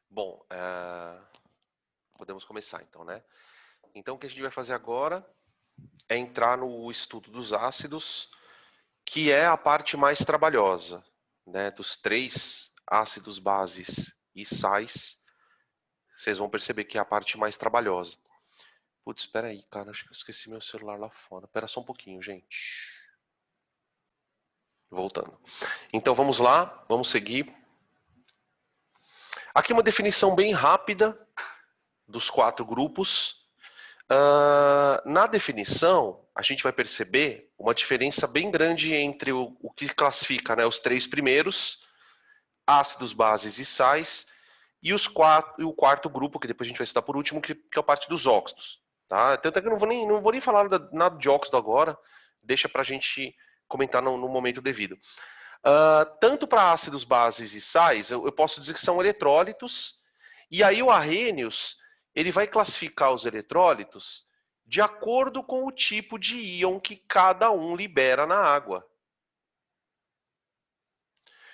Bom, podemos começar então, né? Então, o que a gente vai fazer agora é entrar no estudo dos ácidos, que é a parte mais trabalhosa, né? Dos três ácidos, bases e sais, vocês vão perceber que é a parte mais trabalhosa. Putz, espera aí, cara, acho que eu esqueci meu celular lá fora. Espera só um pouquinho, gente. Voltando. Então, vamos lá, vamos seguir. Aqui uma definição bem rápida dos quatro grupos. Na definição, a gente vai perceber uma diferença bem grande entre o que classifica, né, os três primeiros, ácidos, bases e sais, e o quarto grupo, que depois a gente vai estudar por último, que é a parte dos óxidos. Tá? Tanto é que eu não vou nem falar nada de óxido agora, deixa para a gente comentar no momento devido. Tanto para ácidos, bases e sais, eu posso dizer que são eletrólitos, e aí o Arrhenius ele vai classificar os eletrólitos de acordo com o tipo de íon que cada um libera na água.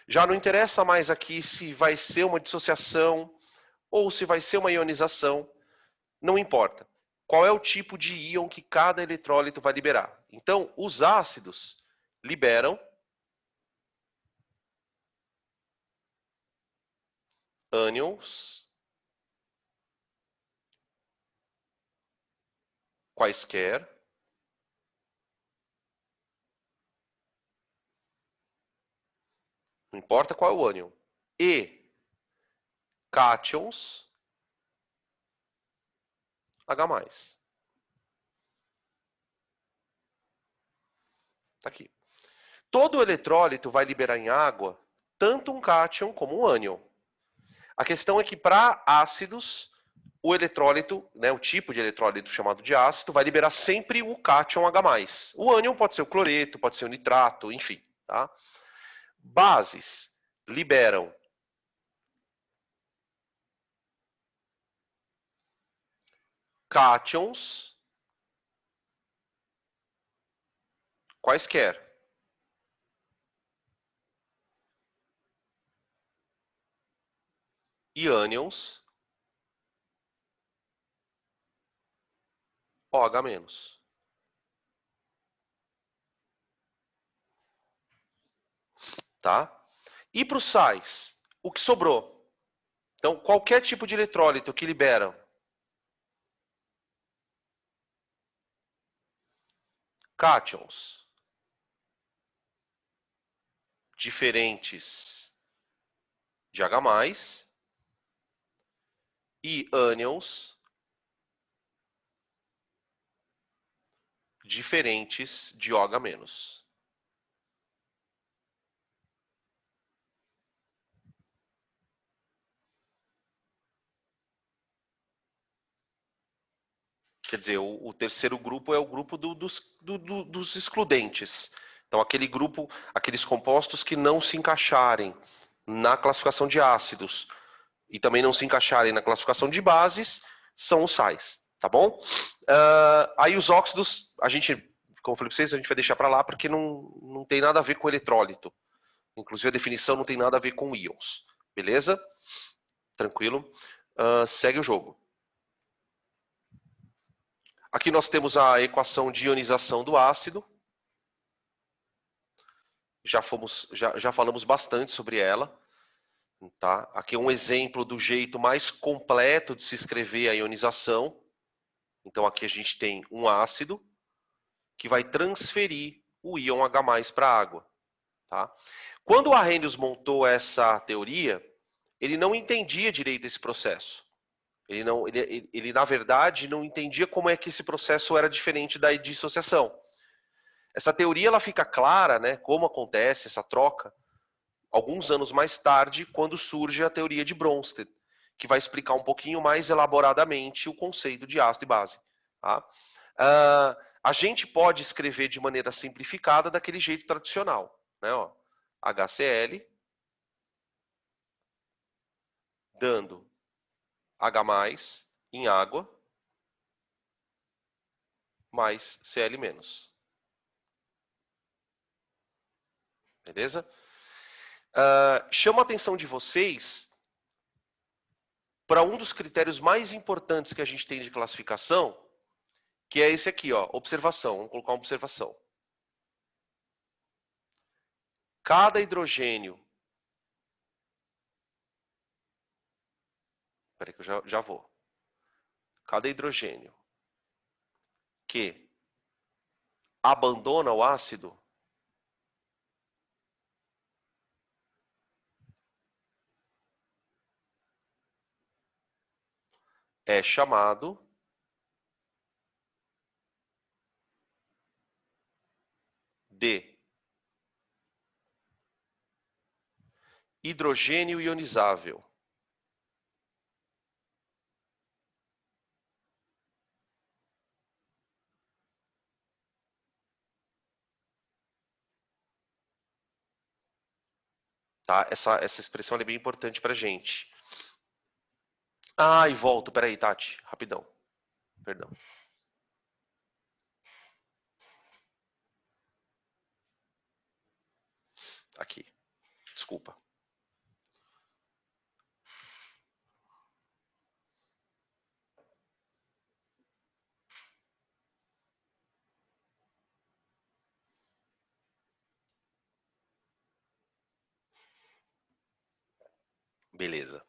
Já não interessa mais aqui se vai ser uma dissociação ou se vai ser uma ionização, não importa. Qual é o tipo de íon que cada eletrólito vai liberar? Então, os ácidos liberam ânions quaisquer, não importa qual é o ânion, e cátions H+. Tá aqui. Todo eletrólito vai liberar em água tanto um cátion como um ânion. A questão é que para ácidos, o eletrólito, né, o tipo de eletrólito chamado de ácido, vai liberar sempre o cátion H+. O ânion pode ser o cloreto, pode ser o nitrato, enfim. Tá? Bases liberam cátions quaisquer. E ânions OH-. Tá? E para os sais, o que sobrou? Então, qualquer tipo de eletrólito que libera cátions diferentes de H+, e ânions diferentes de OH-. Quer dizer, o terceiro grupo é o grupo dos excludentes. Então, aquele grupo, aqueles compostos que não se encaixarem na classificação de ácidos e também não se encaixarem na classificação de bases, são os sais, tá bom? Aí os óxidos, a gente, como eu falei para vocês, a gente vai deixar para lá porque não tem nada a ver com eletrólito. Inclusive a definição não tem nada a ver com íons. Beleza? Tranquilo? Segue o jogo. Aqui nós temos a equação de ionização do ácido. Já falamos bastante sobre ela. Tá? Aqui é um exemplo do jeito mais completo de se escrever a ionização. Então aqui a gente tem um ácido que vai transferir o íon H+ para a água. Tá? Quando o Arrhenius montou essa teoria, ele não entendia direito esse processo. Ele, na verdade, não entendia como é que esse processo era diferente da dissociação. Essa teoria ela fica clara, né, como acontece essa troca, alguns anos mais tarde, quando surge a teoria de Bronsted, que vai explicar um pouquinho mais elaboradamente o conceito de ácido e base. Tá? A gente pode escrever de maneira simplificada daquele jeito tradicional. Né, ó, HCl dando H+ em água mais Cl-. Beleza? Chamo a atenção de vocês para um dos critérios mais importantes que a gente tem de classificação, que é esse aqui, ó, observação. Vamos colocar uma observação. Cada hidrogênio... Espera aí que eu já vou. Cada hidrogênio que abandona o ácido é chamado de hidrogênio ionizável. Tá? Essa expressão é bem importante para a gente. E volto. Peraí, Tati. Rapidão. Perdão. Aqui. Desculpa. Beleza.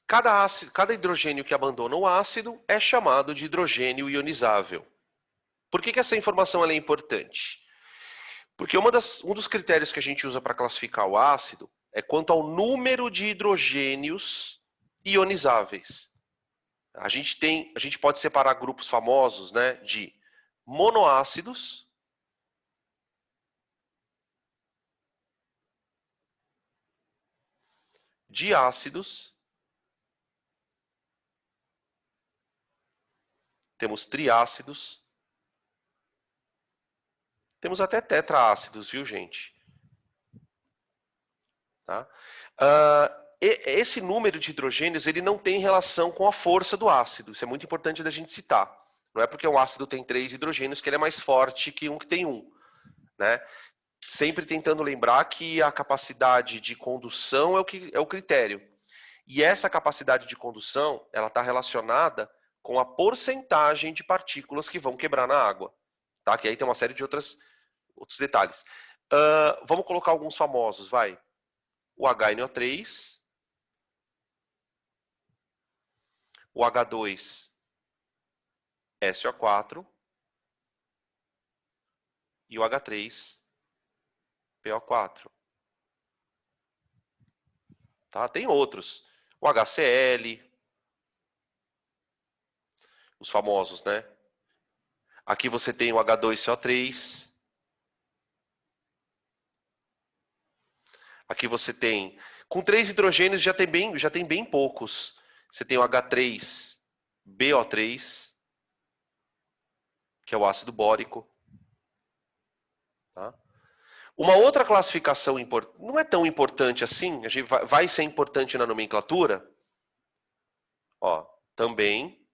Cada hidrogênio que abandona o ácido é chamado de hidrogênio ionizável. Por que essa informação é importante? Porque um dos critérios que a gente usa para classificar o ácido é quanto ao número de hidrogênios ionizáveis. A gente pode separar grupos famosos, né, de monoácidos, diácidos, temos triácidos, temos até tetraácidos, viu, gente? Tá? Esse número de hidrogênios ele não tem relação com a força do ácido. Isso é muito importante da gente citar. Não é porque um ácido tem 3 hidrogênios que ele é mais forte que um que tem 1. Né? Sempre tentando lembrar que a capacidade de condução é o critério. E essa capacidade de condução ela está relacionada com a porcentagem de partículas que vão quebrar na água. Tá? Que aí tem uma série de outros detalhes. Vamos colocar alguns famosos, vai. O HNO3, o H2SO4 e o H3PO4. Tá? Tem outros. O HCl, os famosos, né? Aqui você tem o H2CO3. Aqui você tem... Com 3 hidrogênios já tem bem poucos. Você tem o H3BO3, que é o ácido bórico. Tá? Uma outra classificação não é tão importante assim, a gente vai ser importante na nomenclatura. Ó, também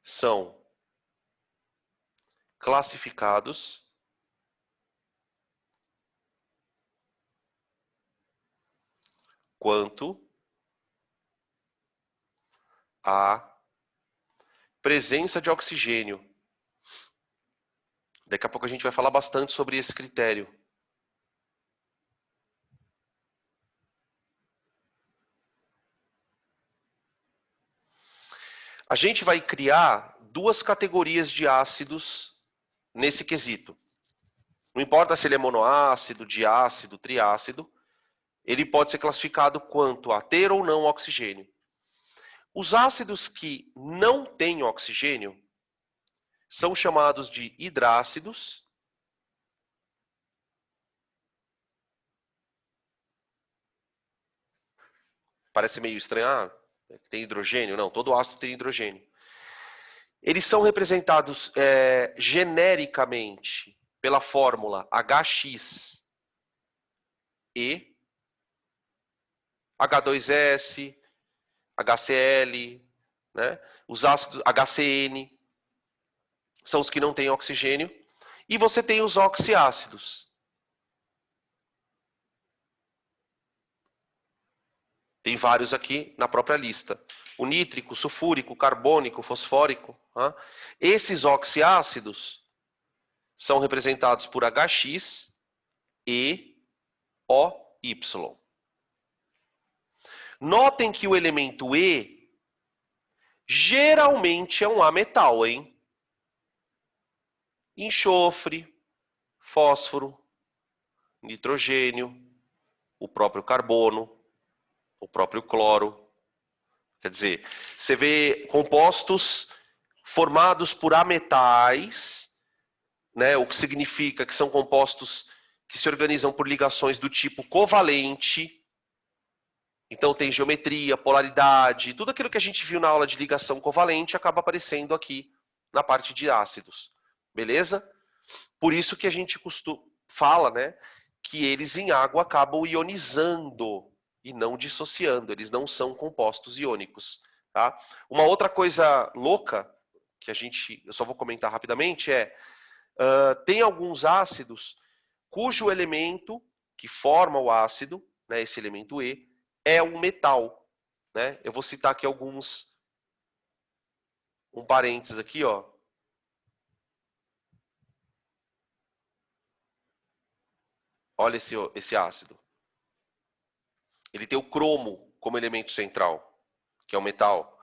são classificados quanto à presença de oxigênio. Daqui a pouco a gente vai falar bastante sobre esse critério. A gente vai criar 2 categorias de ácidos nesse quesito. Não importa se ele é monoácido, diácido, triácido, ele pode ser classificado quanto a ter ou não oxigênio. Os ácidos que não têm oxigênio são chamados de hidrácidos. Parece meio estranho, tem hidrogênio? Não, todo ácido tem hidrogênio. Eles são representados genericamente pela fórmula HX e H2S, HCl, né? Os ácidos HCN são os que não têm oxigênio. E você tem os oxiácidos. Tem vários aqui na própria lista. O nítrico, sulfúrico, carbônico, fosfórico. Tá? Esses oxiácidos são representados por HX e OY. Notem que o elemento E geralmente é um ametal, hein? Enxofre, fósforo, nitrogênio, o próprio carbono, o próprio cloro. Quer dizer, você vê compostos formados por ametais, né, o que significa que são compostos que se organizam por ligações do tipo covalente. Então tem geometria, polaridade, tudo aquilo que a gente viu na aula de ligação covalente acaba aparecendo aqui na parte de ácidos. Beleza? Por isso que a gente fala, né, que eles em água acabam ionizando e não dissociando, eles não são compostos iônicos. Tá? Uma outra coisa louca, que eu só vou comentar rapidamente, tem alguns ácidos cujo elemento que forma o ácido, né, esse elemento E, é um metal. Né? Eu vou citar aqui um parênteses aqui, ó. Olha esse ácido. Ele tem o cromo como elemento central, que é o metal.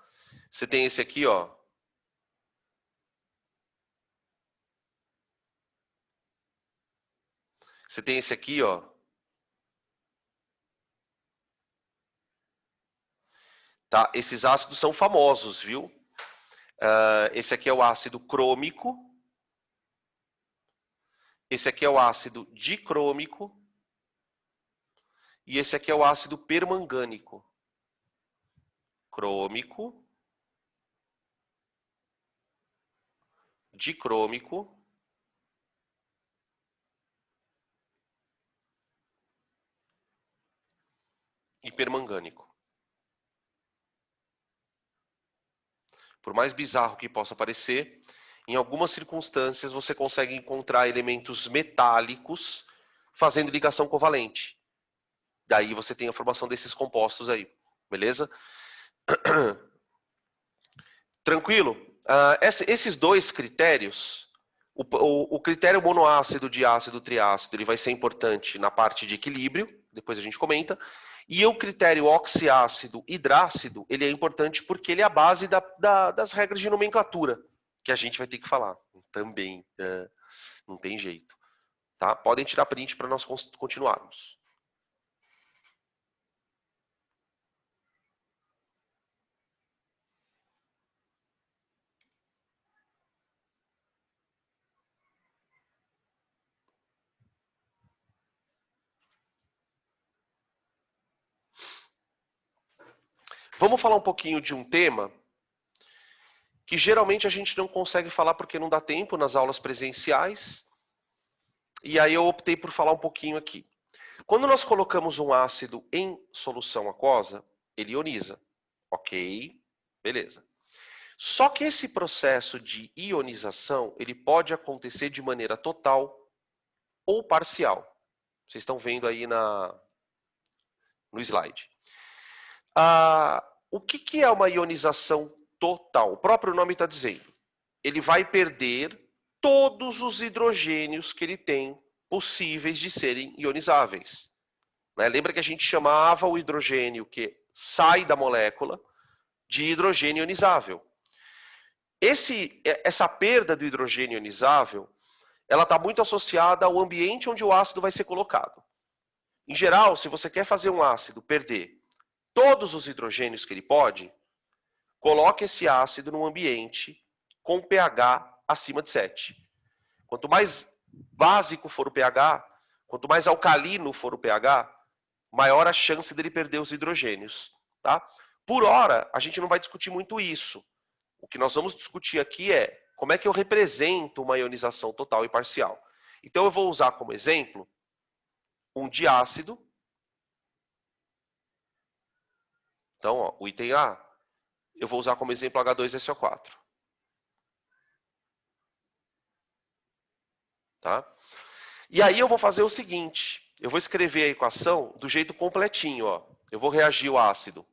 Você tem esse aqui, ó. Você tem esse aqui, ó. Tá? Esses ácidos são famosos, viu? Esse aqui é o ácido crômico. Esse aqui é o ácido dicrômico. E esse aqui é o ácido permangânico. Crômico. Dicrômico. E permangânico. Por mais bizarro que possa parecer, em algumas circunstâncias você consegue encontrar elementos metálicos fazendo ligação covalente. Daí você tem a formação desses compostos aí, beleza? Tranquilo? Esses dois critérios, o critério monoácido, diácido, triácido, ele vai ser importante na parte de equilíbrio, depois a gente comenta. E o critério oxiácido, hidrácido, ele é importante porque ele é a base das regras de nomenclatura, que a gente vai ter que falar também. Não tem jeito. Tá? Podem tirar print para nós continuarmos. Vamos falar um pouquinho de um tema que geralmente a gente não consegue falar porque não dá tempo nas aulas presenciais. E aí eu optei por falar um pouquinho aqui. Quando nós colocamos um ácido em solução aquosa, ele ioniza. Ok? Beleza. Só que esse processo de ionização, ele pode acontecer de maneira total ou parcial. Vocês estão vendo aí no slide. O que é uma ionização total? O próprio nome está dizendo. Ele vai perder todos os hidrogênios que ele tem possíveis de serem ionizáveis. Né? Lembra que a gente chamava o hidrogênio que sai da molécula de hidrogênio ionizável. Essa perda do hidrogênio ionizável, ela está muito associada ao ambiente onde o ácido vai ser colocado. Em geral, se você quer fazer um ácido perder todos os hidrogênios que ele pode, coloque esse ácido num ambiente com pH acima de 7. Quanto mais básico for o pH, quanto mais alcalino for o pH, maior a chance dele perder os hidrogênios. Tá? Por hora, a gente não vai discutir muito isso. O que nós vamos discutir aqui é como é que eu represento uma ionização total e parcial. Então, eu vou usar como exemplo um diácido. Então, ó, o item A, eu vou usar como exemplo H2SO4. Tá? E aí eu vou fazer o seguinte, eu vou escrever a equação do jeito completinho. Ó. Eu vou reagir o ácido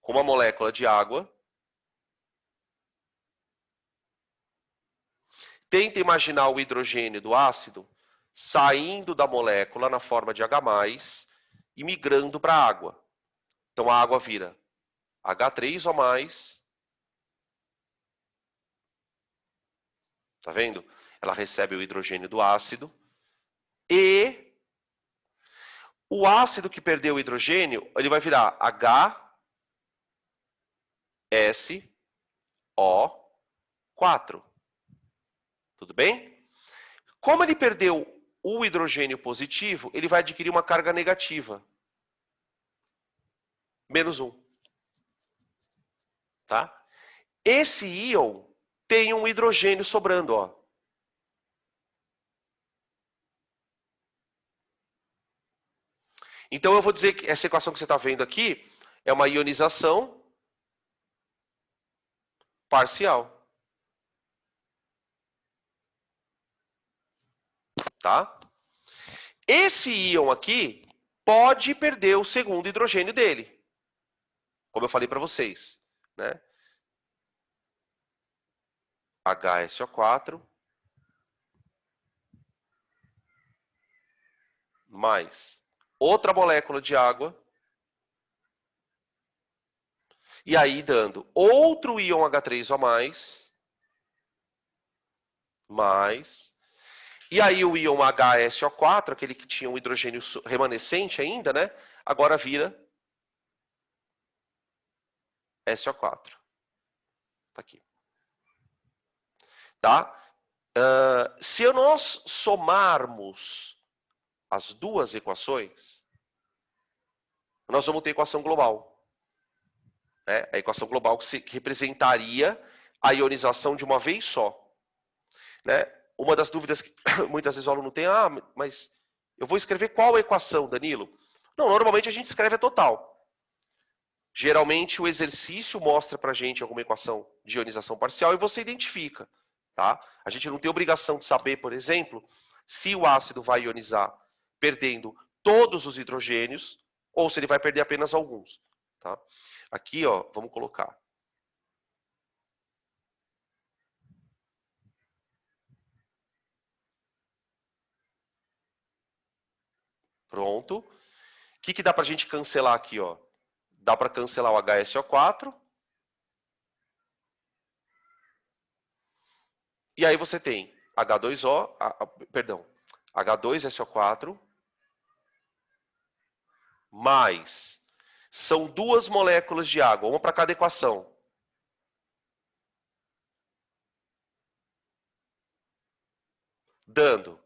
com uma molécula de água. Tenta imaginar o hidrogênio do ácido saindo da molécula na forma de H+, e migrando para a água. Então a água vira H3O+. Tá vendo? Ela recebe o hidrogênio do ácido. E o ácido que perdeu o hidrogênio, ele vai virar HSO4. Tudo bem? Como ele perdeu o hidrogênio positivo, ele vai adquirir uma carga negativa. -1. Tá? Esse íon tem um hidrogênio sobrando, ó. Então eu vou dizer que essa equação que você está vendo aqui é uma ionização parcial. Tá? Esse íon aqui pode perder o segundo hidrogênio dele. Como eu falei para vocês. Né? HSO4 mais outra molécula de água. E aí dando outro íon H3O+, mais. E aí o íon HSO4, aquele que tinha um hidrogênio remanescente ainda, né? Agora vira SO4. Tá aqui. Tá? Se nós somarmos as duas equações, nós vamos ter equação global. Né? A equação global que representaria a ionização de uma vez só. Né? Uma das dúvidas que muitas vezes o aluno tem, mas eu vou escrever qual equação, Danilo? Não, normalmente a gente escreve a total. Geralmente o exercício mostra para a gente alguma equação de ionização parcial e você identifica. Tá? A gente não tem obrigação de saber, por exemplo, se o ácido vai ionizar perdendo todos os hidrogênios ou se ele vai perder apenas alguns. Tá? Aqui, ó, vamos colocar. Pronto. O que dá para a gente cancelar aqui? Ó? Dá para cancelar o HSO4. E aí você tem H2SO4 mais, são duas moléculas de água, uma para cada equação. Dando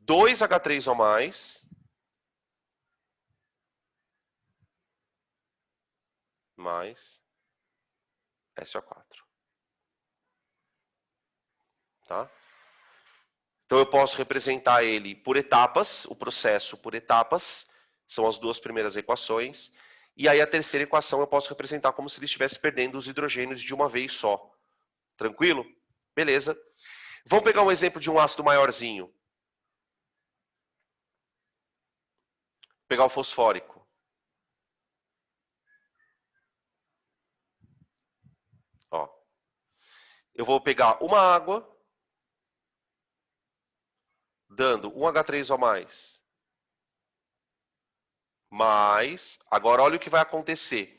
2H3O+, mais SO4. Tá? Então eu posso representar ele por etapas, o processo por etapas, são as duas primeiras equações, e aí a terceira equação eu posso representar como se ele estivesse perdendo os hidrogênios de uma vez só. Tranquilo? Beleza. Vamos pegar um exemplo de um ácido maiorzinho. Vou pegar o fosfórico. Ó. Eu vou pegar uma água, dando um H3O+. Mas, agora olha o que vai acontecer.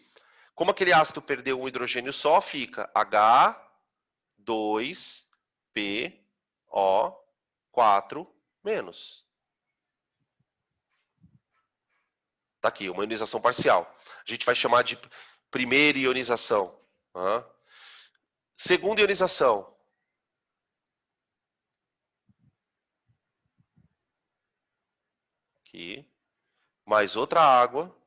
Como aquele ácido perdeu um hidrogênio só, fica H2PO4 menos. Tá aqui, uma ionização parcial. A gente vai chamar de primeira ionização. Segunda ionização. Aqui. Mais outra água.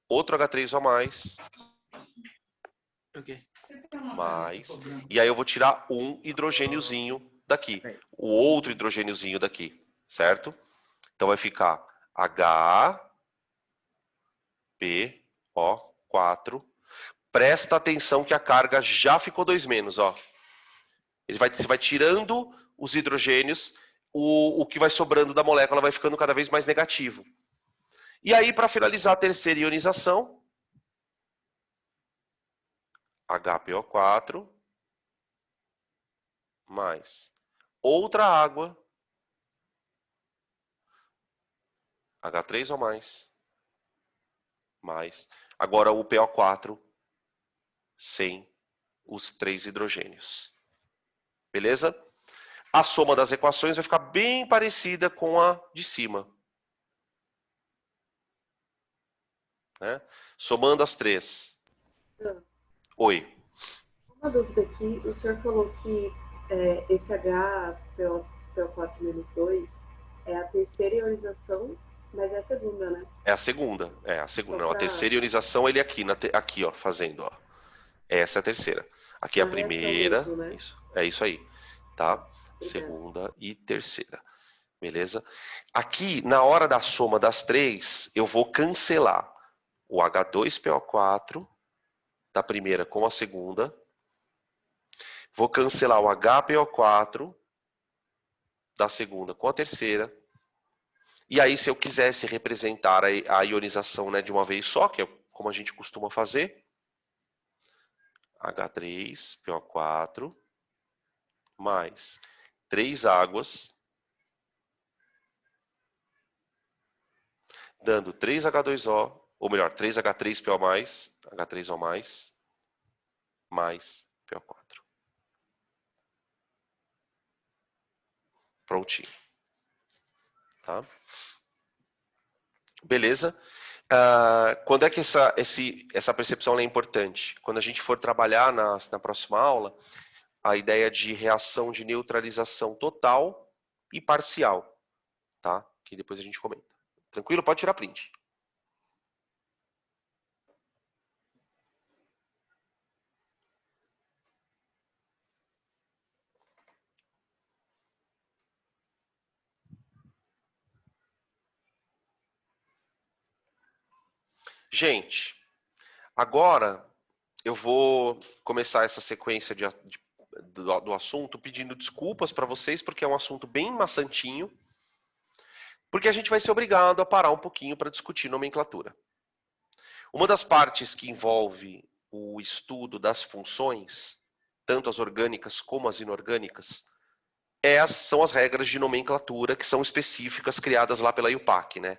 Outro H3O+. Mais. E aí eu vou tirar um hidrogêniozinho daqui. O outro hidrogêniozinho daqui. Certo? Então vai ficar H PO4. Presta atenção que a carga já ficou 2-, ó. Você vai tirando os hidrogênios, o que vai sobrando da molécula vai ficando cada vez mais negativo. E aí, para finalizar a terceira ionização, HPO4 mais outra água, H3 ou mais, agora o PO4 sem os 3 hidrogênios. Beleza? A soma das equações vai ficar bem parecida com a de cima. Né? Somando as 3. Oi. Uma dúvida aqui, o senhor falou que esse HPO4-2 é a terceira ionização, mas é a segunda, né? É a segunda. Só Não, a pra... terceira ionização ele aqui, ó, fazendo, ó. Essa é a terceira. Aqui é a Na reação primeira. mesmo, né? Isso, é isso aí, Tá, tá? obrigada. Segunda e terceira. Beleza? Aqui, na hora da soma das 3, eu vou cancelar o H2PO4 da primeira com a segunda. Vou cancelar o HPO4 da segunda com a terceira. E aí, se eu quisesse representar a ionização, né, de uma vez só, que é como a gente costuma fazer, H3PO4 mais 3 águas, dando 3H2O, ou melhor, 3H3PO+, H3O+, mais PO4. Prontinho. Tá? Beleza? Quando é que essa percepção é importante? Quando a gente for trabalhar na próxima aula, a ideia de reação de neutralização total e parcial, tá? Que depois a gente comenta. Tranquilo? Pode tirar print. Gente, agora eu vou começar essa sequência do assunto pedindo desculpas para vocês, porque é um assunto bem maçantinho, porque a gente vai ser obrigado a parar um pouquinho para discutir nomenclatura. Uma das partes que envolve o estudo das funções, tanto as orgânicas como as inorgânicas, são as regras de nomenclatura que são específicas criadas lá pela IUPAC, né?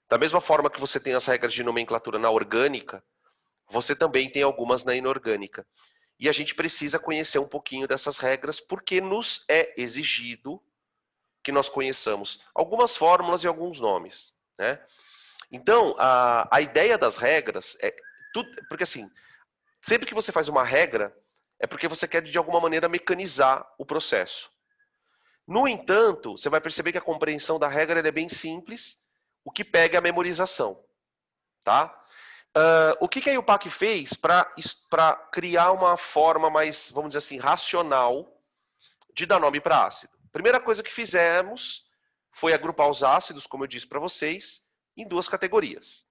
Da mesma forma que você tem as regras de nomenclatura na orgânica, você também tem algumas na inorgânica. E a gente precisa conhecer um pouquinho dessas regras, porque nos é exigido que nós conheçamos algumas fórmulas e alguns nomes, né? Então, a ideia das regras é tudo, porque assim, sempre que você faz uma regra, é porque você quer de alguma maneira mecanizar o processo. No entanto, você vai perceber que a compreensão da regra é bem simples, o que pega é a memorização, tá? O que a IUPAC fez para criar uma forma mais, vamos dizer assim, racional de dar nome para ácido? Primeira coisa que fizemos foi agrupar os ácidos, como eu disse para vocês, em duas categorias.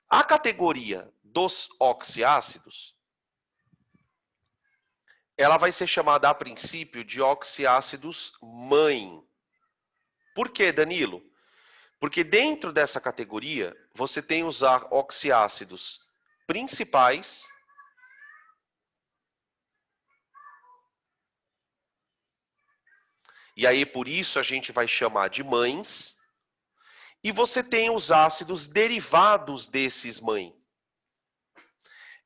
A categoria dos oxiácidos, ela vai ser chamada a princípio de oxiácidos mãe. Por quê, Danilo? Porque dentro dessa categoria, você tem os oxiácidos principais e aí por isso a gente vai chamar de mães, e você tem os ácidos derivados desses mãe.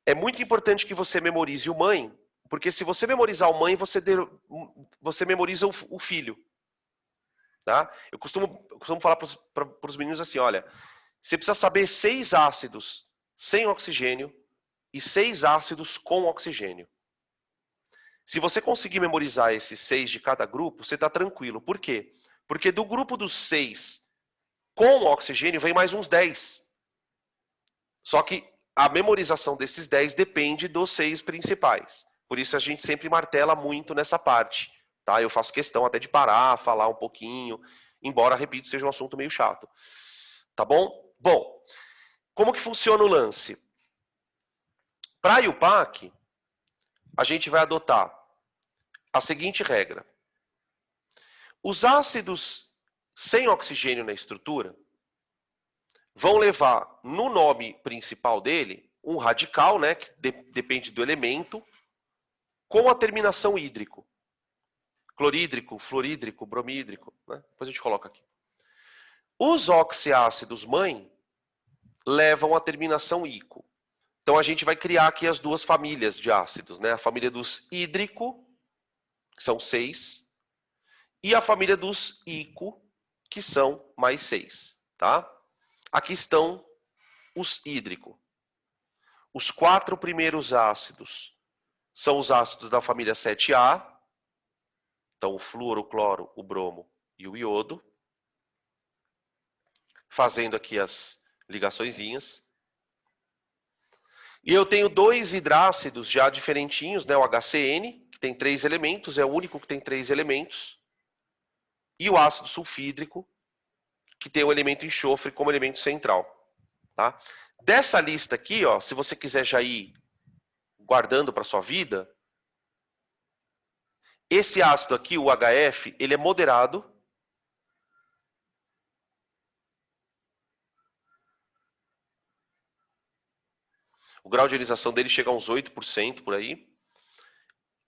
É muito importante que você memorize o mãe, porque se você memorizar o mãe, você memoriza o filho. Tá? Eu costumo falar para os meninos assim, olha, você precisa saber 6 ácidos sem oxigênio e 6 ácidos com oxigênio. Se você conseguir memorizar esses 6 de cada grupo, você está tranquilo. Por quê? Porque do grupo dos 6 com oxigênio vem mais uns 10. Só que a memorização desses 10 depende dos 6 principais. Por isso a gente sempre martela muito nessa parte. Tá? Eu faço questão até de parar, falar um pouquinho, embora, repito, seja um assunto meio chato. Tá bom? Bom, Como que funciona o lance? Para a IUPAC, a gente vai adotar a seguinte regra. Os ácidos sem oxigênio na estrutura vão levar no nome principal dele um radical, né, que depende do elemento, com a terminação hídrico. Clorídrico, fluorídrico, bromídrico, né? Depois a gente coloca aqui. Os oxiácidos mãe levam a terminação ico. Então a gente vai criar aqui as duas famílias de ácidos, né? A família dos hídrico, que são 6, e a família dos ico, que são mais 6, tá? Aqui estão os hídrico. Os 4 primeiros ácidos são os ácidos da família 7A, então o fluoro, o cloro, o bromo e o iodo. Fazendo aqui as ligaçõezinhas. E eu tenho 2 hidrácidos já diferentinhos, né? O HCN, que tem 3 elementos, é o único que tem 3 elementos. E o ácido sulfídrico, que tem o elemento enxofre como elemento central. Tá? Dessa lista aqui, ó, se você quiser já ir guardando para sua vida, esse ácido aqui, o HF, ele é moderado. O grau de ionização dele chega a uns 8% por aí.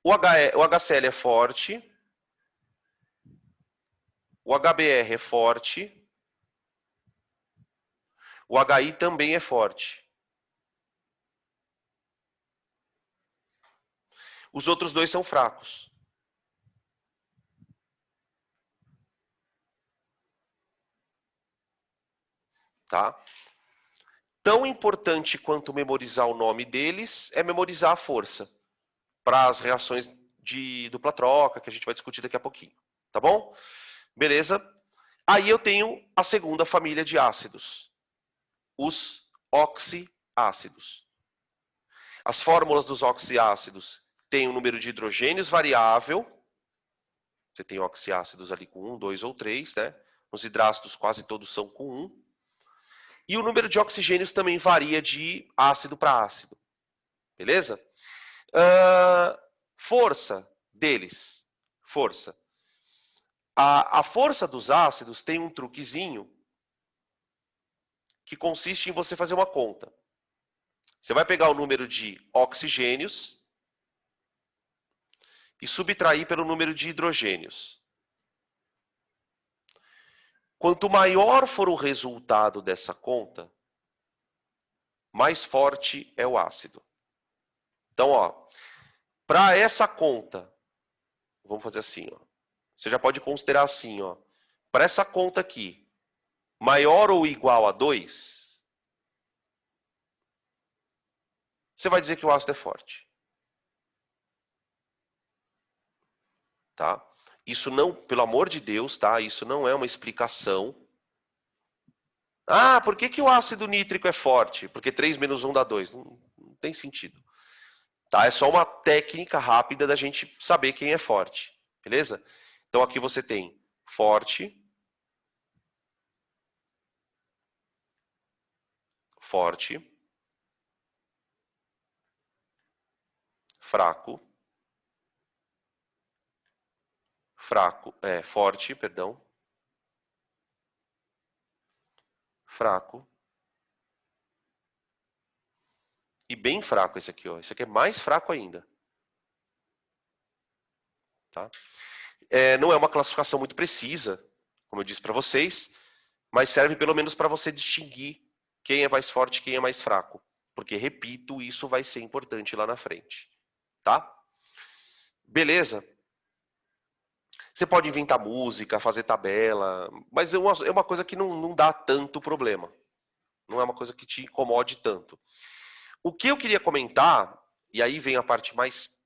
O HCl é forte. O HBr é forte. O HI também é forte. Os outros 2 são fracos. Tá? Tão importante quanto memorizar o nome deles é memorizar a força para as reações de dupla troca, que a gente vai discutir daqui a pouquinho. Tá bom? Beleza? Aí eu tenho a segunda família de ácidos, os oxiácidos. As fórmulas dos oxiácidos têm um número de hidrogênios variável. Você tem oxiácidos ali com 1, 2 ou 3, né? Os hidrácidos quase todos são com 1. E o número de oxigênios também varia de ácido para ácido. Beleza? Força deles. Força. A força dos ácidos tem um truquezinho que consiste em você fazer uma conta. Você vai pegar o número de oxigênios e subtrair pelo número de hidrogênios. Quanto maior for o resultado dessa conta, mais forte é o ácido. Então, ó, para essa conta, vamos fazer assim, ó. Você já pode considerar assim, ó. Para essa conta aqui, maior ou igual a 2, você vai dizer que o ácido é forte. Tá? Isso não, pelo amor de Deus, tá? Isso não é uma explicação. Ah, por que o ácido nítrico é forte? Porque 3 menos 1 dá 2. Não tem sentido. Tá? É só uma técnica rápida da gente saber quem é forte. Beleza? Então aqui você tem forte, forte, fraco, forte, perdão, fraco e bem fraco esse aqui, ó. Esse aqui é mais fraco ainda. Tá? Não é uma classificação muito precisa, como eu disse para vocês, mas serve pelo menos para você distinguir quem é mais forte e quem é mais fraco. Porque, repito, isso vai ser importante lá na frente. Tá? Beleza? Você pode inventar música, fazer tabela, mas é uma coisa que não dá tanto problema. Não é uma coisa que te incomode tanto. O que eu queria comentar, e aí vem a parte mais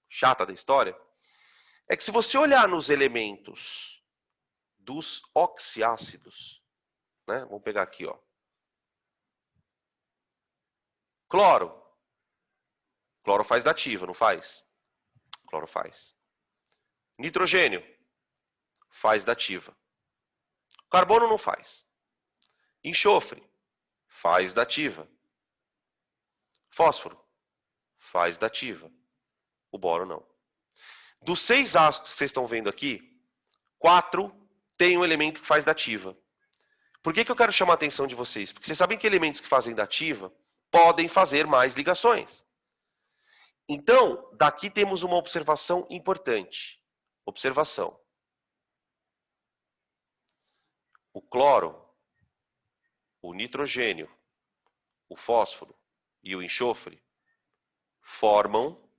chata da história, é que se você olhar nos elementos dos oxiácidos, né? Vamos pegar aqui, ó. Cloro. Cloro faz dativa, não faz? Cloro faz. Nitrogênio faz dativa. Carbono não faz. Enxofre faz dativa. Fósforo faz dativa. O boro não. Dos 6 ácidos que vocês estão vendo aqui, 4 tem um elemento que faz dativa. Por que eu quero chamar a atenção de vocês? Porque vocês sabem que elementos que fazem dativa podem fazer mais ligações. Então, daqui temos uma observação importante. Observação. O cloro, o nitrogênio, o fósforo e o enxofre formam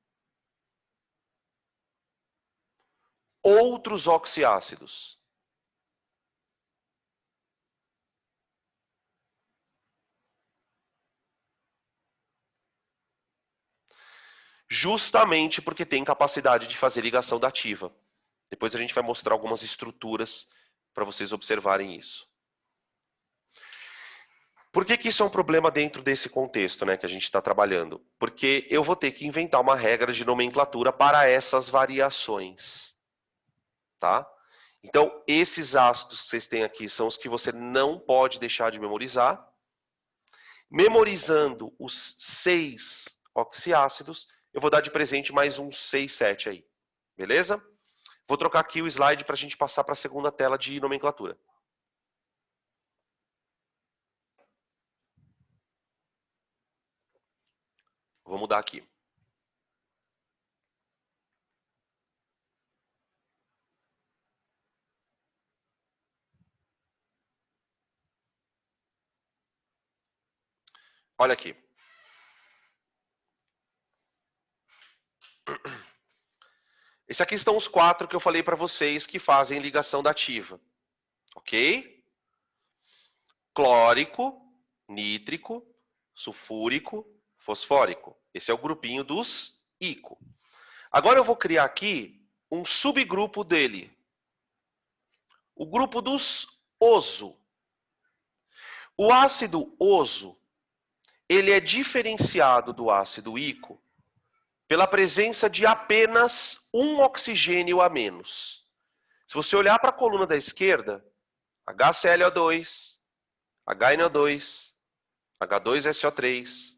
outros oxiácidos. Justamente porque tem capacidade de fazer ligação dativa. Depois a gente vai mostrar algumas estruturas para vocês observarem isso. Por que isso é um problema dentro desse contexto, né, que a gente está trabalhando? Porque eu vou ter que inventar uma regra de nomenclatura para essas variações. Tá? Então, esses ácidos que vocês têm aqui são os que você não pode deixar de memorizar. Memorizando os 6 oxiácidos, eu vou dar de presente mais uns 6, 7 aí. Beleza? Vou trocar aqui o slide para a gente passar para a segunda tela de nomenclatura. Vou mudar aqui. Olha aqui. Esses aqui estão os 4 que eu falei para vocês que fazem ligação dativa. Ok? Clórico, nítrico, sulfúrico, fosfórico. Esse é o grupinho dos ICO. Agora eu vou criar aqui um subgrupo dele. O grupo dos oso. O ácido oso, ele é diferenciado do ácido ICO pela presença de apenas um oxigênio a menos. Se você olhar para a coluna da esquerda, HClO2, HNO2, H2SO3,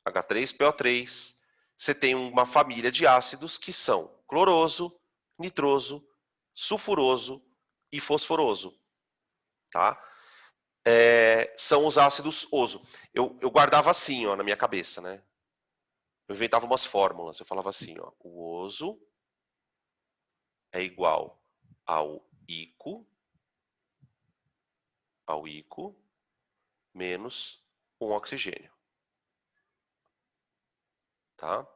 H3PO3, você tem uma família de ácidos que são cloroso, nitroso, sulfuroso e fosforoso. Tá? São os ácidos oso. Eu guardava assim, ó, na minha cabeça, né? Eu inventava umas fórmulas. Eu falava assim, ó, o oso é igual ao ICO menos um oxigênio. Tá?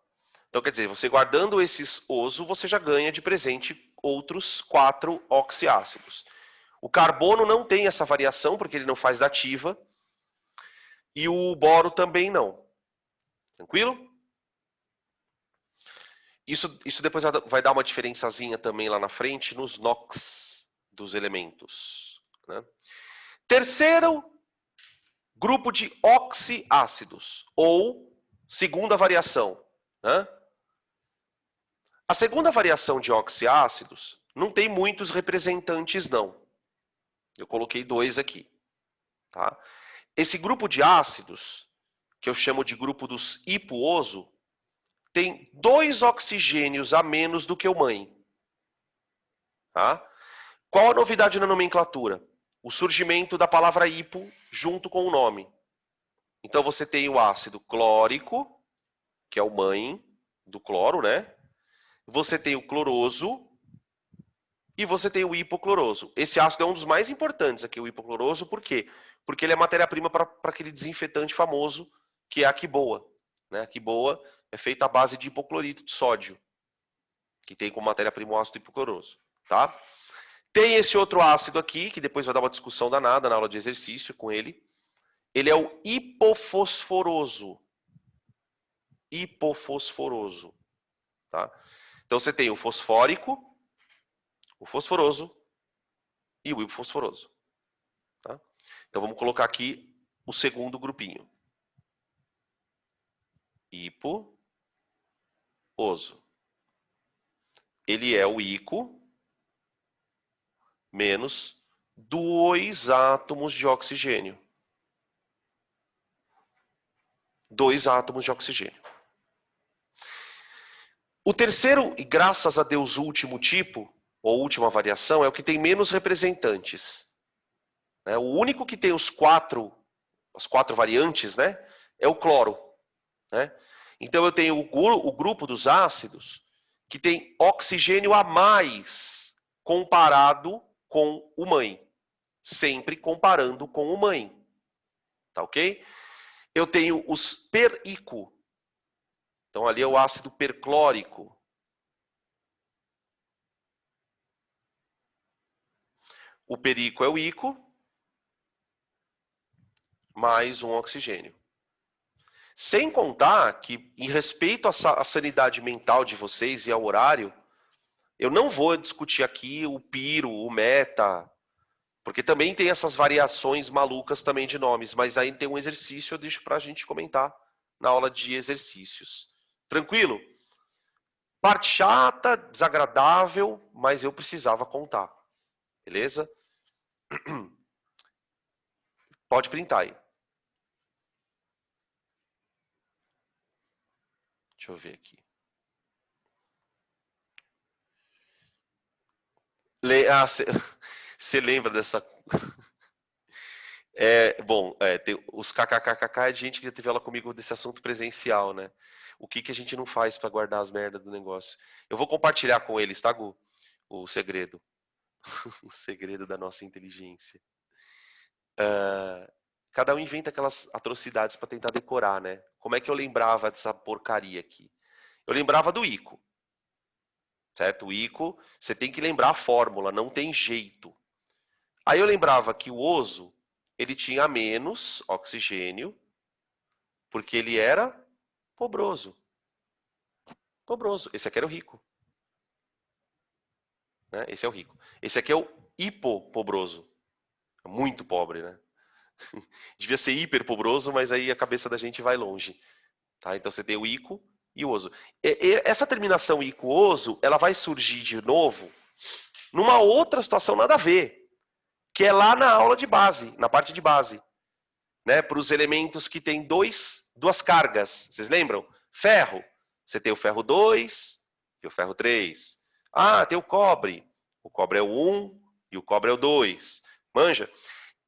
Então, quer dizer, você guardando esses oso, você já ganha de presente outros 4 oxiácidos. O carbono não tem essa variação, porque ele não faz dativa. E o boro também não. Tranquilo? Isso depois vai dar uma diferençazinha também lá na frente nos NOx dos elementos. Né? Terceiro grupo de oxiácidos, ou segunda variação. Né? A segunda variação de oxiácidos não tem muitos representantes, não. Eu coloquei 2 aqui. Tá? Esse grupo de ácidos, que eu chamo de grupo dos hipooso, tem 2 oxigênios a menos do que o mãe. Tá? Qual a novidade na nomenclatura? O surgimento da palavra hipo junto com o nome. Então você tem o ácido clórico, que é o mãe do cloro, né? Você tem o cloroso e você tem o hipocloroso. Esse ácido é um dos mais importantes aqui, o hipocloroso, por quê? Porque ele é matéria-prima para aquele desinfetante famoso, que é a quiboa. Né? A quiboa é feita à base de hipoclorito de sódio, que tem como matéria-prima o ácido hipocloroso. Tá? Tem esse outro ácido aqui, que depois vai dar uma discussão danada na aula de exercício com ele. Ele é o hipofosforoso. Hipofosforoso. Tá? Então você tem o fosfórico, o fosforoso e o hipofosforoso. Tá? Então vamos colocar aqui o segundo grupinho. Hipooso. Ele é o ICO menos 2 átomos de oxigênio. 2 átomos de oxigênio. O terceiro, e graças a Deus último tipo, ou última variação, é o que tem menos representantes. O único que tem as 4 variantes, né, é o cloro. Né? Então eu tenho o grupo dos ácidos que tem oxigênio a mais comparado com o mãe. Sempre comparando com o mãe. Tá ok? Eu tenho os perico. Então ali é o ácido perclórico. O perico é o ico, mais um oxigênio. Sem contar que, em respeito à sanidade mental de vocês e ao horário, eu não vou discutir aqui o piro, o meta, porque também tem essas variações malucas também de nomes, mas aí tem um exercício, eu deixo para a gente comentar na aula de exercícios. Tranquilo? Parte chata, desagradável, mas eu precisava contar. Beleza? Pode printar aí. Deixa eu ver aqui. Você lembra dessa... tem os kkkk é de gente que já teve aula comigo desse assunto presencial, né? O que a gente não faz para guardar as merdas do negócio? Eu vou compartilhar com eles, tá, Gu? O segredo. O segredo da nossa inteligência. Cada um inventa aquelas atrocidades para tentar decorar, né? Como é que eu lembrava dessa porcaria aqui? Eu lembrava do Ico. Certo? O Ico, você tem que lembrar a fórmula, não tem jeito. Aí eu lembrava que o oso, ele tinha menos oxigênio, porque ele era pobroso. Pobroso. Esse aqui era o rico. Né? Esse é o rico. Esse aqui é o hipopobroso. Muito pobre, né? Devia ser hiperpobroso, mas aí a cabeça da gente vai longe. Tá? Então você tem o ico e o oso. Essa terminação ico-oso, ela vai surgir de novo numa outra situação nada a ver, que é lá na aula de base, na parte de base. Né? Para os elementos que têm duas cargas. Vocês lembram? Ferro. Você tem o ferro 2 e o ferro 3. Ah, tem o cobre. O cobre é o 1 e o cobre é o 2. Manja?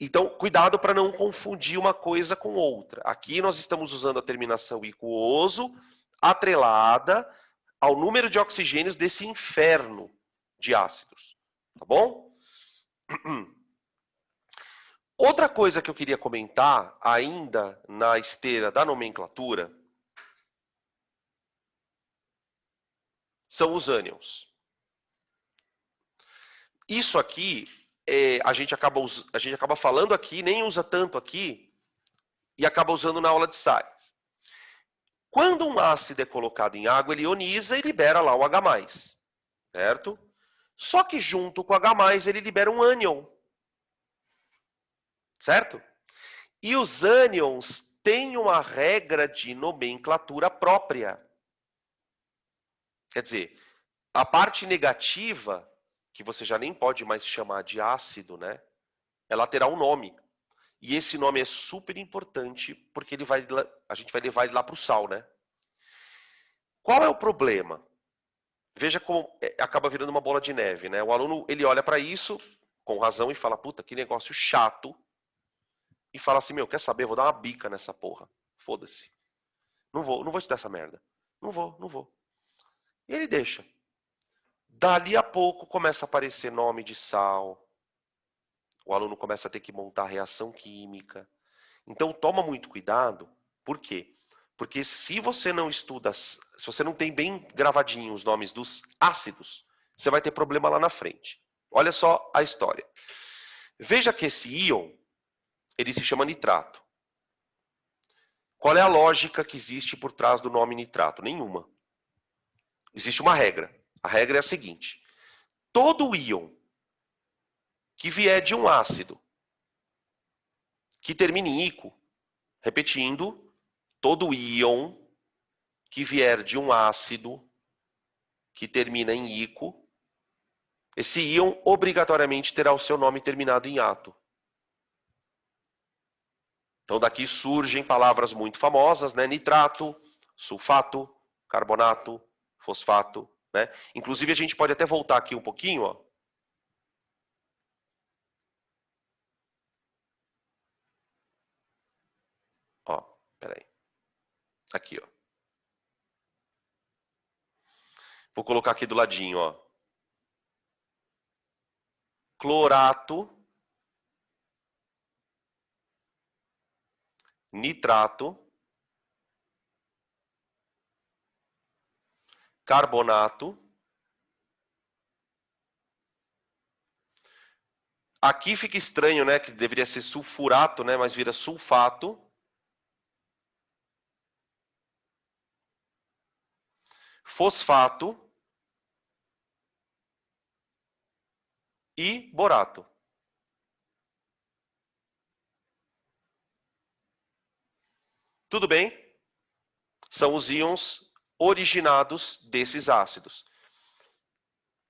Então, cuidado para não confundir uma coisa com outra. Aqui nós estamos usando a terminação ico-oso atrelada ao número de oxigênios desse inferno de ácidos. Tá bom? Outra coisa que eu queria comentar, ainda na esteira da nomenclatura, são os ânions. Isso aqui, a gente acaba falando aqui, nem usa tanto aqui, e acaba usando na aula de sais. Quando um ácido é colocado em água, ele ioniza e libera lá o H+, certo? Só que junto com o H+, ele libera um ânion, certo? E os ânions têm uma regra de nomenclatura própria. Quer dizer, a parte negativa, que você já nem pode mais chamar de ácido, né? Ela terá um nome. E esse nome é super importante, porque a gente vai levar ele lá para o sal, né? Qual é o problema? Veja como acaba virando uma bola de neve, né? O aluno, ele olha para isso, com razão, e fala, puta, que negócio chato. E fala assim, meu, quer saber? Vou dar uma bica nessa porra. Foda-se. Não vou estudar essa merda. Não vou. E ele deixa. Dali a pouco começa a aparecer nome de sal. O aluno começa a ter que montar reação química. Então toma muito cuidado. Por quê? Porque se você não estuda, se você não tem bem gravadinho os nomes dos ácidos, você vai ter problema lá na frente. Olha só a história. Veja que esse íon, ele se chama nitrato. Qual é a lógica que existe por trás do nome nitrato? Nenhuma. Existe uma regra. A regra é a seguinte. Todo íon que vier de um ácido que termine em ico, repetindo, todo íon que vier de um ácido que termina em ico, esse íon obrigatoriamente terá o seu nome terminado em ato. Então daqui surgem palavras muito famosas, né? Nitrato, sulfato, carbonato, fosfato, né? Inclusive a gente pode até voltar aqui um pouquinho, ó. Ó, peraí. Aqui, ó. Vou colocar aqui do ladinho, ó. Clorato, nitrato, carbonato. Aqui fica estranho, né? Que deveria ser sulfurato, né? Mas vira sulfato. Fosfato. E borato. Tudo bem? São os íons originados desses ácidos.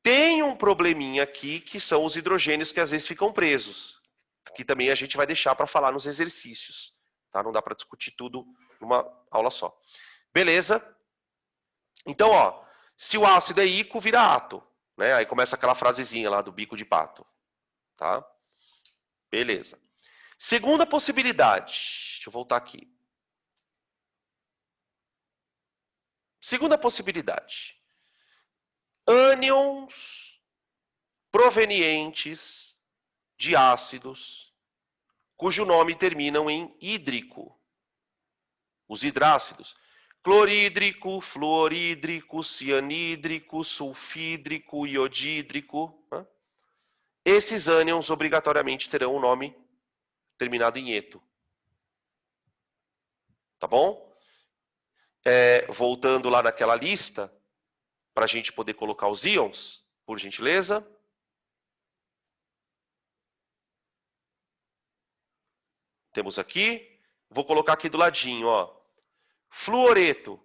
Tem um probleminha aqui, que são os hidrogênios que às vezes ficam presos, que também a gente vai deixar para falar nos exercícios. Tá? Não dá para discutir tudo numa aula só. Beleza? Então, ó, se o ácido é íco, vira ato. Né? Aí começa aquela frasezinha lá do bico de pato. Tá? Beleza. Segunda possibilidade. Deixa eu voltar aqui. Segunda possibilidade. Ânions provenientes de ácidos cujo nome terminam em hídrico. Os hidrácidos. Clorídrico, fluorídrico, cianídrico, sulfídrico, iodídrico. Né? Esses ânions obrigatoriamente terão um nome terminado em eto. Tá bom? Voltando lá naquela lista, para a gente poder colocar os íons, por gentileza. Temos aqui. Vou colocar aqui do ladinho, ó. Fluoreto.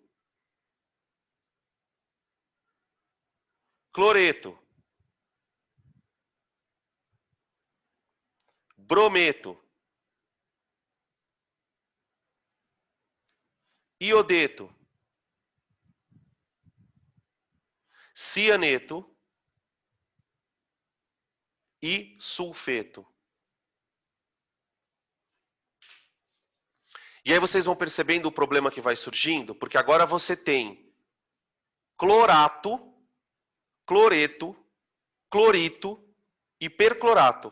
Cloreto. Brometo. Iodeto. Cianeto. E sulfeto. E aí vocês vão percebendo o problema que vai surgindo, porque agora você tem clorato, cloreto, clorito e perclorato.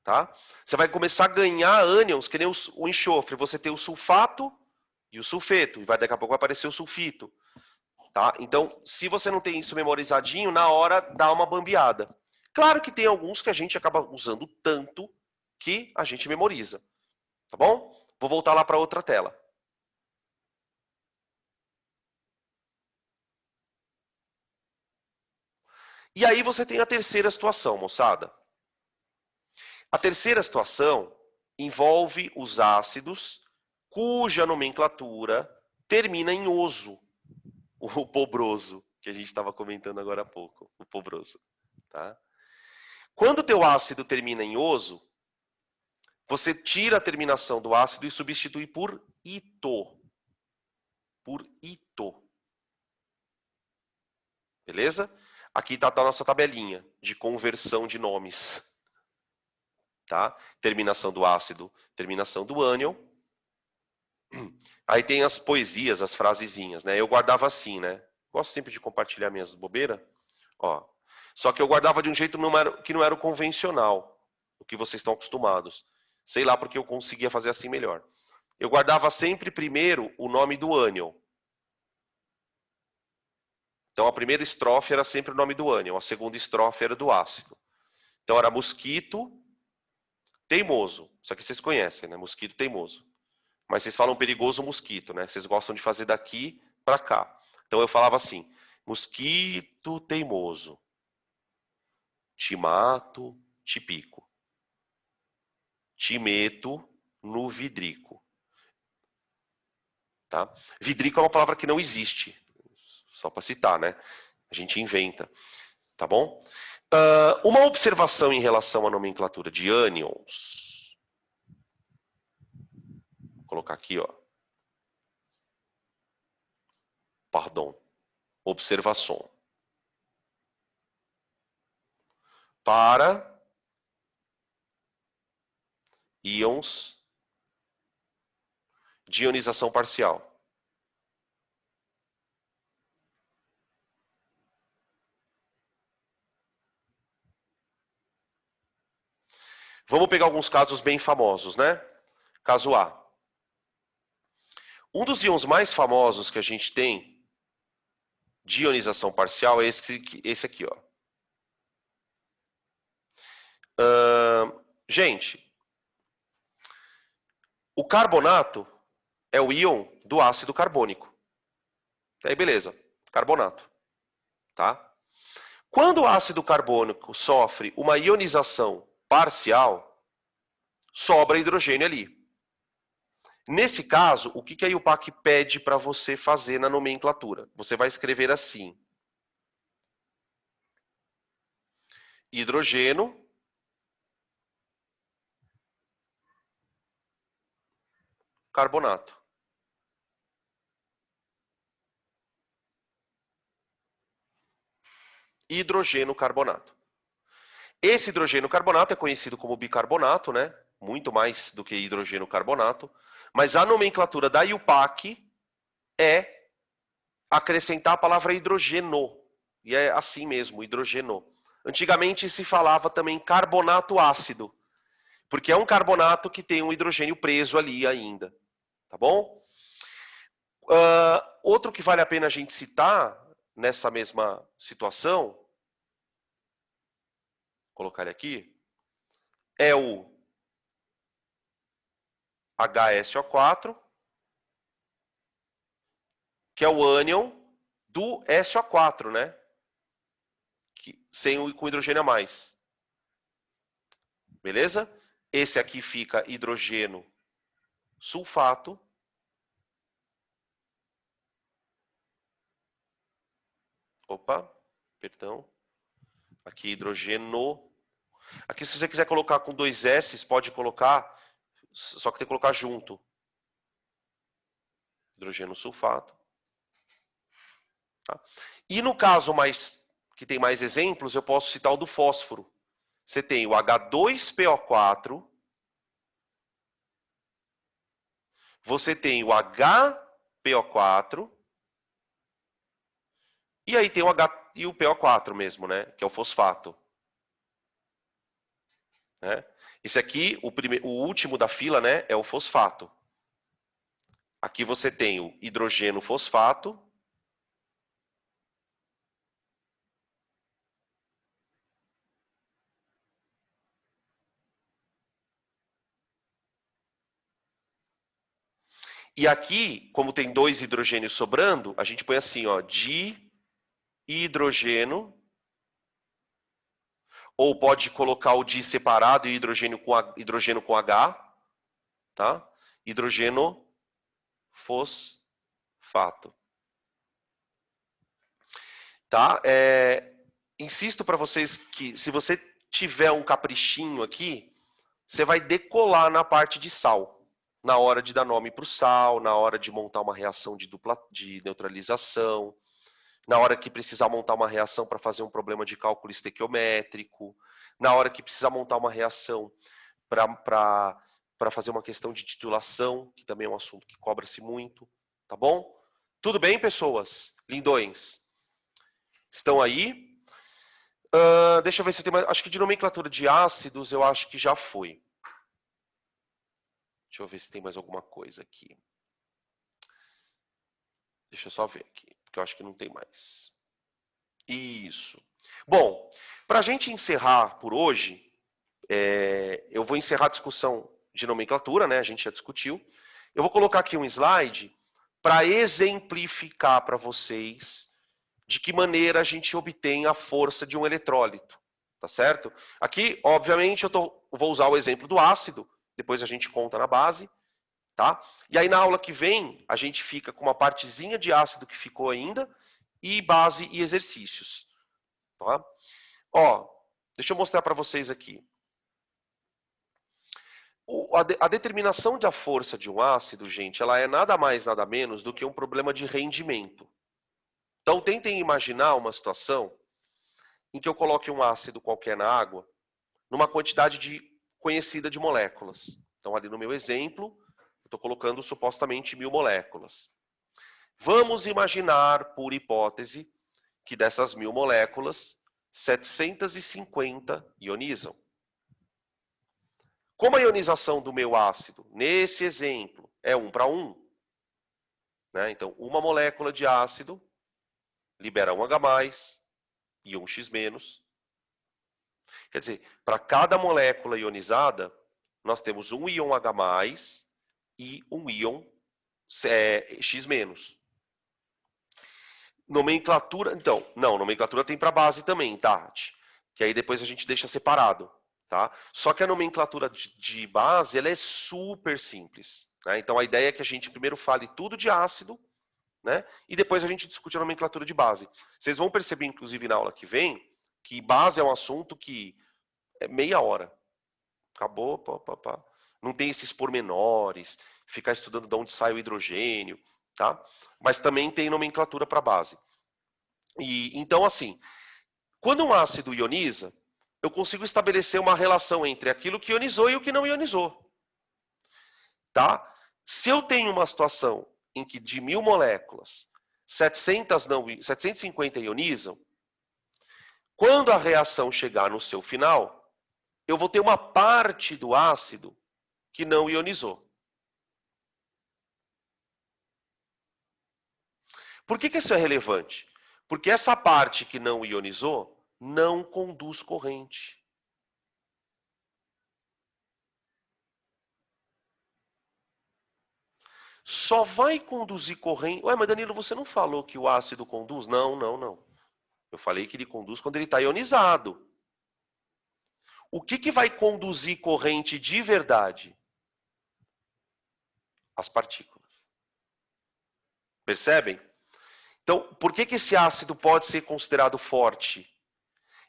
Tá? Você vai começar a ganhar ânions, que nem o enxofre. Você tem o sulfato e o sulfeto, e daqui a pouco vai aparecer o sulfito. Tá? Então, se você não tem isso memorizadinho, na hora dá uma bambeada. Claro que tem alguns que a gente acaba usando tanto que a gente memoriza. Tá bom? Vou voltar lá para outra tela. E aí você tem a terceira situação, moçada. A terceira situação envolve os ácidos cuja nomenclatura termina em oso. O pobroso, que a gente estava comentando agora há pouco. O pobroso. Tá? Quando o teu ácido termina em oso, você tira a terminação do ácido e substitui por ito. Por ito. Beleza? Aqui está a nossa tabelinha de conversão de nomes. Tá? Terminação do ácido, terminação do ânion. Aí tem as poesias, as frasezinhas, né? Eu guardava assim, né? Gosto sempre de compartilhar minhas bobeiras. Ó. Só que eu guardava de um jeito que não era o convencional, o que vocês estão acostumados. Sei lá porque eu conseguia fazer assim melhor. Eu guardava sempre primeiro o nome do ânion. Então a primeira estrofe era sempre o nome do ânion, a segunda estrofe era do ácido. Então era mosquito teimoso. Isso aqui vocês conhecem, né? Mosquito teimoso. Mas vocês falam perigoso mosquito, né? Vocês gostam de fazer daqui para cá. Então eu falava assim: mosquito teimoso. Te mato, te pico. Te meto no vidrico. Tá? Vidrico é uma palavra que não existe. Só para citar, né? A gente inventa. Tá bom? Uma observação em relação à nomenclatura de ânions. colocar aqui, ó. Pardon. Observação. Para íons de ionização parcial. Vamos pegar alguns casos bem famosos, né? Caso A. Um dos íons mais famosos que a gente tem de ionização parcial é esse aqui, ó. Gente, o carbonato é o íon do ácido carbônico. Aí, beleza, carbonato, tá? Quando o ácido carbônico sofre uma ionização parcial, sobra hidrogênio ali. Nesse caso, o que a IUPAC pede para você fazer na nomenclatura? Você vai escrever assim: hidrogênio carbonato. Hidrogênio carbonato. Esse hidrogênio carbonato é conhecido como bicarbonato, né? Muito mais do que hidrogênio carbonato. Mas a nomenclatura da IUPAC é acrescentar a palavra hidrogeno. E é assim mesmo, hidrogeno. Antigamente se falava também carbonato ácido, porque é um carbonato que tem um hidrogênio preso ali ainda. Tá bom? Outro que vale a pena a gente citar nessa mesma situação, vou colocar ele aqui, é o HSO4, que é o ânion do SO4, né? Com hidrogênio a mais. Beleza? Esse aqui fica hidrogênio sulfato. Opa, perdão. Aqui hidrogênio. Aqui se você quiser colocar com 2 S, pode colocar, só que tem que colocar junto. Hidrogênio sulfato. Tá? E no caso que tem mais exemplos, eu posso citar o do fósforo. Você tem o H2PO4, você tem o HPO4, e aí tem o H e o PO4 mesmo, né? Que é o fosfato. Né? Esse aqui, o último da fila, né? É o fosfato. Aqui você tem o hidrogênio fosfato. E aqui, como tem 2 hidrogênios sobrando, a gente põe assim, ó, dihidrogênio. Ou pode colocar o di separado e hidrogênio com H, tá? Hidrogênio fosfato. Tá? Insisto para vocês que se você tiver um caprichinho aqui, você vai decolar na parte de sal. Na hora de dar nome para o sal, na hora de montar uma reação de neutralização, na hora que precisar montar uma reação para fazer um problema de cálculo estequiométrico, na hora que precisar montar uma reação para fazer uma questão de titulação, que também é um assunto que cobra-se muito, tá bom? Tudo bem, pessoas? Lindões? Estão aí? Deixa eu ver se eu tenho mais. Acho que de nomenclatura de ácidos eu acho que já foi. Deixa eu ver se tem mais alguma coisa aqui. Deixa eu só ver aqui, porque eu acho que não tem mais. Isso. Bom, para a gente encerrar por hoje, eu vou encerrar a discussão de nomenclatura, né? A gente já discutiu. Eu vou colocar aqui um slide para exemplificar para vocês de que maneira a gente obtém a força de um eletrólito, tá certo? Aqui, obviamente, vou usar o exemplo do ácido, depois a gente conta na base, tá? E aí na aula que vem, a gente fica com uma partezinha de ácido que ficou ainda, e base e exercícios, tá? Ó, deixa eu mostrar para vocês aqui. A determinação da força de um ácido, gente, ela é nada mais, nada menos do que um problema de rendimento. Então, tentem imaginar uma situação em que eu coloque um ácido qualquer na água, numa quantidade conhecida de moléculas. Então, ali no meu exemplo, eu estou colocando supostamente 1000 moléculas. Vamos imaginar, por hipótese, que dessas 1000 moléculas, 750 ionizam. Como a ionização do meu ácido, nesse exemplo, é 1 para 1, né? Então, uma molécula de ácido libera 1H+, e 1X-. Quer dizer, para cada molécula ionizada, nós temos um íon H+, e um íon X-. Nomenclatura, então, não, nomenclatura tem para base também, Tati, que aí depois a gente deixa separado, tá? Só que a nomenclatura de base, ela é super simples, né? Então a ideia é que a gente primeiro fale tudo de ácido, né? E depois a gente discute a nomenclatura de base. Vocês vão perceber, inclusive, na aula que vem, que base é um assunto que é meia hora. Acabou, pá. Não tem esses pormenores, ficar estudando de onde sai o hidrogênio, tá? Mas também tem nomenclatura para base. E então, assim, quando um ácido ioniza, eu consigo estabelecer uma relação entre aquilo que ionizou e o que não ionizou, tá? Se eu tenho uma situação em que de 1000 moléculas, 750 ionizam, quando a reação chegar no seu final, eu vou ter uma parte do ácido que não ionizou. Por que isso é relevante? Porque essa parte que não ionizou não conduz corrente. Só vai conduzir corrente... Ué, mas Danilo, você não falou que o ácido conduz? Não. Eu falei que ele conduz quando ele está ionizado. O que vai conduzir corrente de verdade? As partículas. Percebem? Então, por que esse ácido pode ser considerado forte?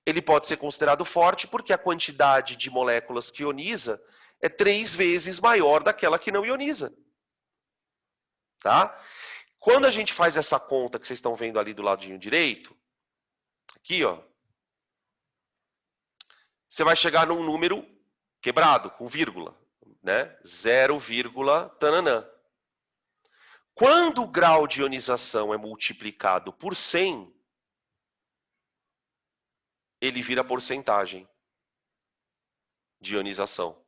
Ele pode ser considerado forte porque a quantidade de moléculas que ioniza é 3 vezes maior daquela que não ioniza. Tá? Quando a gente faz essa conta que vocês estão vendo ali do ladinho direito, aqui, ó, você vai chegar num número quebrado, com vírgula, né? 0, tananã. Quando o grau de ionização é multiplicado por 100, ele vira porcentagem de ionização.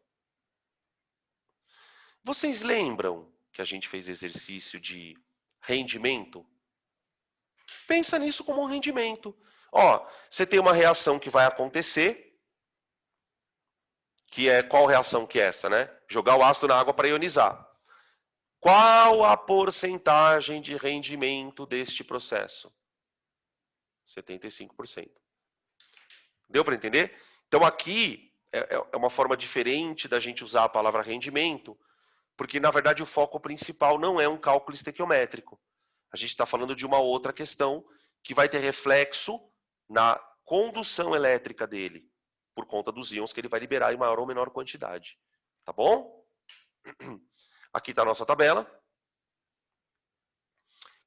Vocês lembram que a gente fez exercício de rendimento? Pensa nisso como um rendimento. Ó, você tem uma reação que vai acontecer, que é qual reação que é essa, né? Jogar o ácido na água para ionizar. Qual a porcentagem de rendimento deste processo? 75%. Deu para entender? Então aqui é uma forma diferente da gente usar a palavra rendimento, porque na verdade o foco principal não é um cálculo estequiométrico. A gente está falando de uma outra questão que vai ter reflexo na condução elétrica dele, por conta dos íons que ele vai liberar em maior ou menor quantidade. Tá bom? Aqui está a nossa tabela,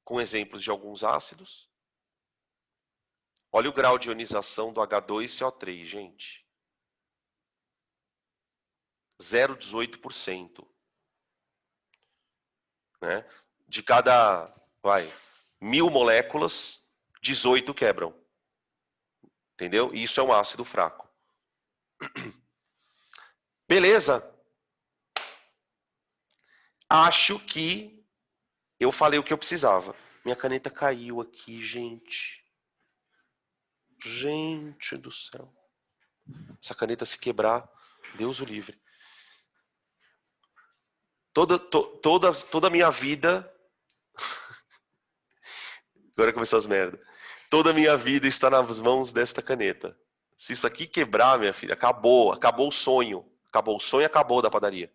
com exemplos de alguns ácidos. Olha o grau de ionização do H2CO3, gente. 0,18%. Né? De cada 1000 moléculas, 18 quebram. Entendeu? E isso é um ácido fraco. Beleza? Acho que eu falei o que eu precisava. Minha caneta caiu aqui, gente. Gente do céu. Essa caneta se quebrar, Deus o livre. Toda a minha vida... Agora começou as merdas. Toda a minha vida está nas mãos desta caneta. Se isso aqui quebrar, minha filha, acabou o sonho. Acabou o sonho e acabou da padaria.